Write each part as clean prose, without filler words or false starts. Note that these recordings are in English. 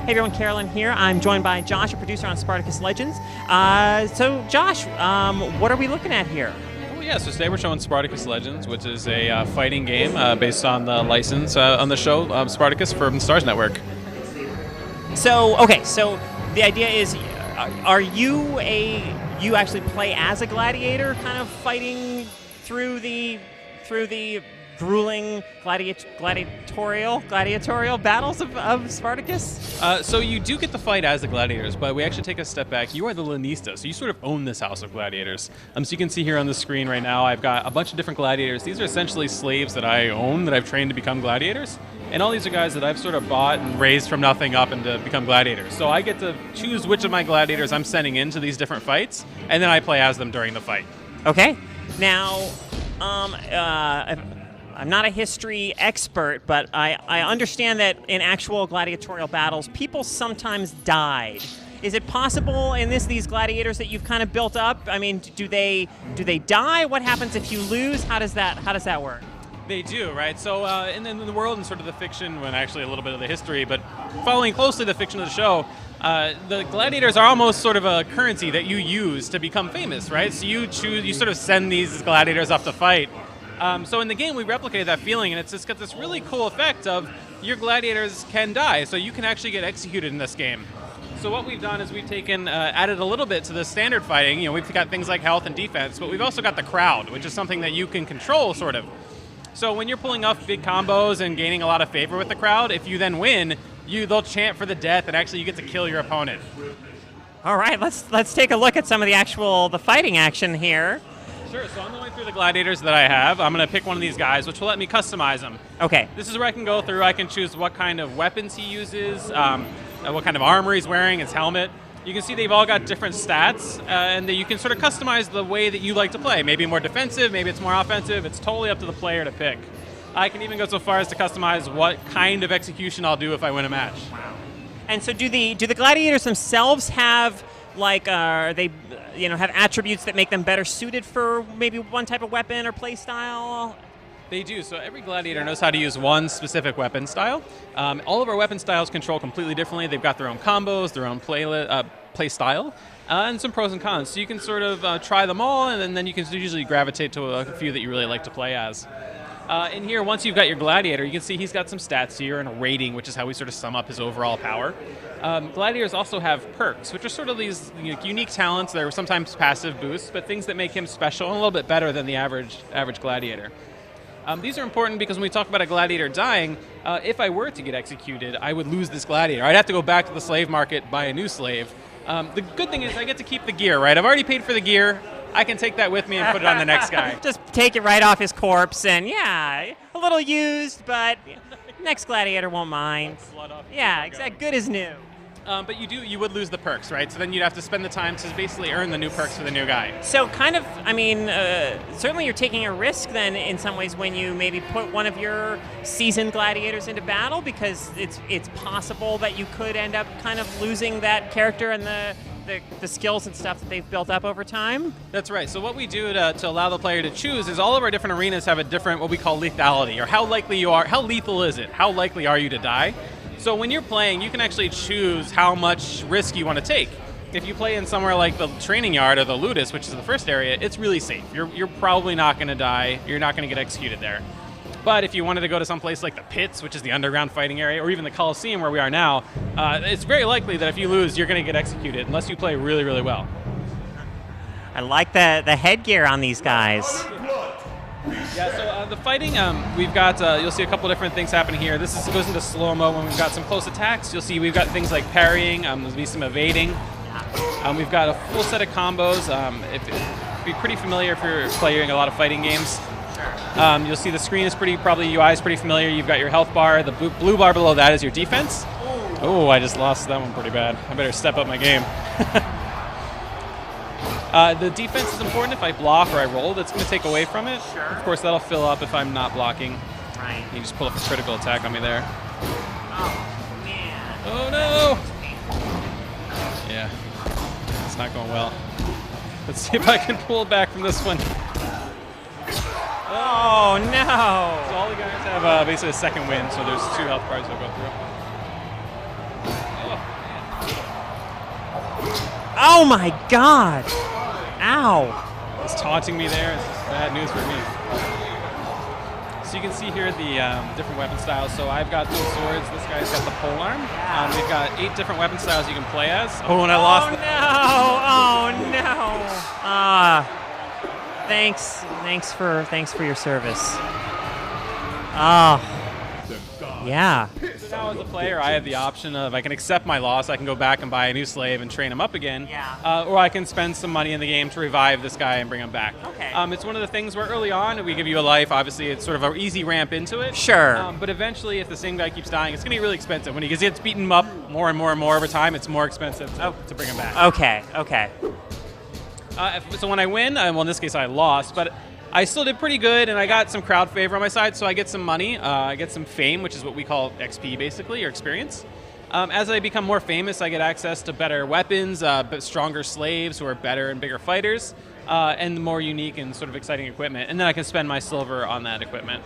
Hey everyone, Carolyn here. I'm joined by Josh, a producer on Spartacus Legends. So Josh, what are we looking at here? Oh yeah, so today we're showing Spartacus Legends, which is a fighting game based on the license on the show Spartacus from the Stars Network. So, okay, so the idea is, are you actually play as a gladiator, kind of fighting through the grueling gladiatorial battles of Spartacus? So you do get to fight as the gladiators, but we actually take a step back. You are the Lanista, so you sort of own this house of gladiators. So you can see here on the screen right now, I've got a bunch of different gladiators. These are essentially slaves that I own, that I've trained to become gladiators. And all these are guys that I've sort of bought and raised from nothing up and to become gladiators. So I get to choose which of my gladiators I'm sending into these different fights, and then I play as them during the fight. Okay. Now, I'm not a history expert, but I understand that in actual gladiatorial battles, people sometimes died. Is it possible in these gladiators that you've kind of built up? I mean, do they die? What happens if you lose? How does that work? They do, right? So in the world and sort of the fiction, and actually a little bit of the history, but following closely the fiction of the show, the gladiators are almost sort of a currency that you use to become famous, right? So you sort of send these gladiators off to fight. So in the game, we replicated that feeling, and it's got this really cool effect of your gladiators can die, so you can actually get executed in this game. So what we've done is we've added a little bit to the standard fighting. You know, we've got things like health and defense, but we've also got the crowd, which is something that you can control, sort of. So when you're pulling off big combos and gaining a lot of favor with the crowd, if you then win, they'll chant for the death, and actually you get to kill your opponent. All right, let's take a look at some of the fighting action here. Sure, so I'm going through the gladiators that I have. I'm going to pick one of these guys, which will let me customize them. Okay. This is where I can go through. I can choose what kind of weapons he uses, what kind of armor he's wearing, his helmet. You can see they've all got different stats, and you can sort of customize the way that you like to play. Maybe more defensive, maybe it's more offensive. It's totally up to the player to pick. I can even go so far as to customize what kind of execution I'll do if I win a match. Wow. And so do the gladiators themselves have, like, they have attributes that make them better suited for maybe one type of weapon or play style? They do. So every gladiator knows how to use one specific weapon style. All of our weapon styles control completely differently. They've got their own combos, their own play style, and some pros and cons. So you can sort of try them all, and then you can usually gravitate to a few that you really like to play as. In here, once you've got your gladiator, you can see he's got some stats here and a rating, which is how we sort of sum up his overall power. Gladiators also have perks, which are sort of these unique talents. They're sometimes passive boosts, but things that make him special and a little bit better than the average gladiator. These are important because when we talk about a gladiator dying, if I were to get executed, I would lose this gladiator. I'd have to go back to the slave market, buy a new slave. The good thing is I get to keep the gear, right? I've already paid for the gear. I can take that with me and put it on the next guy. Just take it right off his corpse, and yeah, a little used, but next gladiator won't mind. Yeah, exactly. Good as new. But you would lose the perks, right? So then you'd have to spend the time to basically earn the new perks for the new guy. So kind of, I mean, certainly you're taking a risk then in some ways when you maybe put one of your seasoned gladiators into battle, because it's possible that you could end up kind of losing that character and the skills and stuff that they've built up over time? That's right. So what we do to allow the player to choose is all of our different arenas have a different, what we call lethality, or how lethal is it? How likely are you to die? So when you're playing, you can actually choose how much risk you want to take. If you play in somewhere like the training yard or the ludus, which is the first area, it's really safe. You're probably not going to die. You're not going to get executed there. But if you wanted to go to some place like the pits, which is the underground fighting area, or even the Colosseum where we are now, it's very likely that if you lose, you're going to get executed unless you play really, really well. I like the headgear on these guys. Yeah, so the fighting, we've got, you'll see a couple different things happening here. This goes into slow-mo when we've got some close attacks. You'll see we've got things like parrying, there'll be some evading. We've got a full set of combos. Be pretty familiar if you're playing a lot of fighting games. You'll see the screen is probably UI is pretty familiar. You've got your health bar. The blue bar below that is your defense. Oh, I just lost that one pretty bad. I better step up my game. The defense is important. If I block or I roll, that's going to take away from it. Sure. Of course, that'll fill up if I'm not blocking. Right. You just pull up a critical attack on me there. Oh, man. Oh, no! Yeah, it's not going well. Let's see if I can pull back from this one. Oh, no! So all the guys have basically a second win, so there's 2 health bars they'll go through. Oh. Oh my God! Ow! It's taunting me there. It's just bad news for me. So you can see here the different weapon styles. So I've got dual swords. This guy's got the polearm. We've got 8 different weapon styles you can play as. Oh, and I lost. Oh no! Thanks for your service. Yeah. So now as a player, I have the option of I can accept my loss. I can go back and buy a new slave and train him up again. Yeah. Or I can spend some money in the game to revive this guy and bring him back. Okay. It's one of the things where early on we give you a life. Obviously, it's sort of an easy ramp into it. Sure. But eventually, if the same guy keeps dying, it's going to be really expensive. When he gets beaten up more and more and more over time, it's more expensive to bring him back. Okay. So when I win, well, in this case, I lost, but I still did pretty good, and I got some crowd favor on my side, so I get some money. I get some fame, which is what we call XP, basically, or experience. As I become more famous, I get access to better weapons, but stronger slaves who are better and bigger fighters, and more unique and sort of exciting equipment. And then I can spend my silver on that equipment.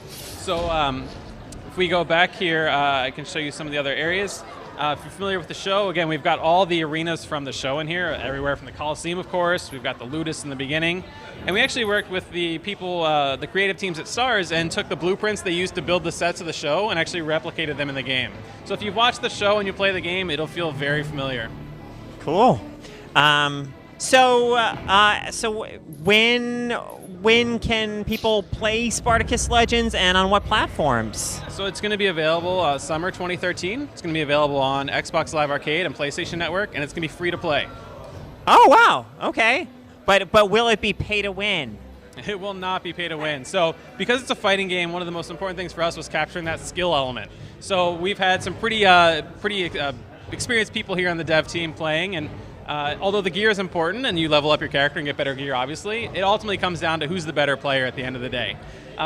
So if we go back here, I can show you some of the other areas. If you're familiar with the show, again, we've got all the arenas from the show in here, everywhere from the Coliseum, of course. We've got the Ludus in the beginning. And we actually worked with the people, the creative teams at STARS, and took the blueprints they used to build the sets of the show and actually replicated them in the game. So if you've watched the show and you play the game, it'll feel very familiar. Cool. So when can people play Spartacus Legends, and on what platforms? So it's going to be available summer 2013. It's going to be available on Xbox Live Arcade and PlayStation Network, and it's going to be free to play. Oh wow. Okay. But will it be pay to win? It will not be pay to win. So because it's a fighting game, one of the most important things for us was capturing that skill element. So we've had some pretty experienced people here on the dev team playing, and although the gear is important and you level up your character and get better gear, obviously, it ultimately comes down to who's the better player at the end of the day.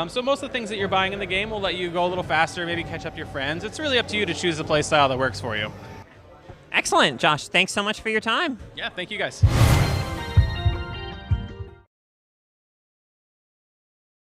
So most of the things that you're buying in the game will let you go a little faster, maybe catch up to your friends. It's really up to you to choose the play style that works for you. Excellent, Josh. Thanks so much for your time. Yeah, thank you guys.